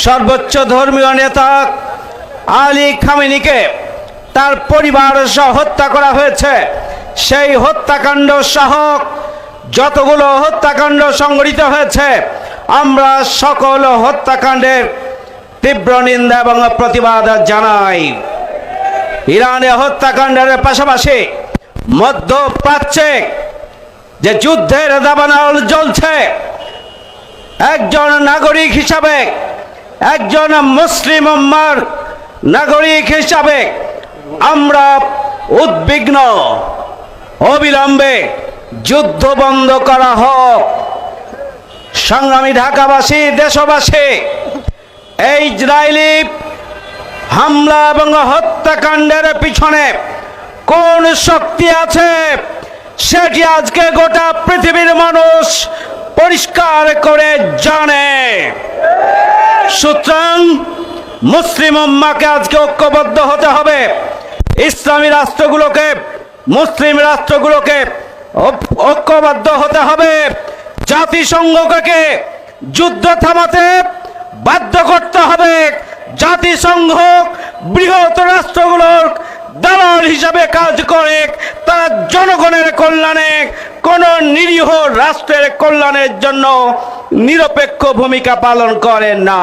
সর্বোচ্চ ধর্মীয় নেতা আলী খামেনিকে তার পরিবার সহ হত্যা করা হয়েছে। সেই হত্যাকাণ্ড সহ যতগুলো হত্যাকাণ্ড সংঘটিত হয়েছে, আমরা সকল হত্যাকাণ্ডের তীব্র নিন্দা এবং প্রতিবাদ জানাই। ইরানে হত্যাকাণ্ডের পাশাপাশি মধ্যপ্রাচ্যে যে যুদ্ধের দাবানল চলছে, একজন নাগরিক হিসাবে, একজন মুসলিম উম্মার নাগরিক হিসাবে আমরা উদ্বিগ্ন। অবিলম্বে যুদ্ধ বন্ধ করা হোক। সংগ্রামী ঢাকাবাসী, দেশবাসী, এই ইসরায়েলি হামলা এবং হত্যাকাণ্ডের পিছনে কোন শক্তি আছে সেটি আজকে গোটা পৃথিবীর মানুষ পরিষ্কার করে জানে। সুতরাং মুসলিম উম্মাহকে আজকে ঐক্যবদ্ধ হতে হবে। ইসলামী রাষ্ট্রগুলোকে, মুসলিম রাষ্ট্রগুলোকে ঐক্যবদ্ধ হতে হবে। জাতিসংঘকে যুদ্ধ থামাতে বাধ্য করতে হবে। জাতিসংঘ বৃহৎ রাষ্ট্রগুলোর দালাল হিসাবে কাজ করে, তারা জনগণের কল্যাণে, কোন নিরীহ রাষ্ট্রের কল্যাণের জন্য নিরপেক্ষ ভূমিকা পালন করে না।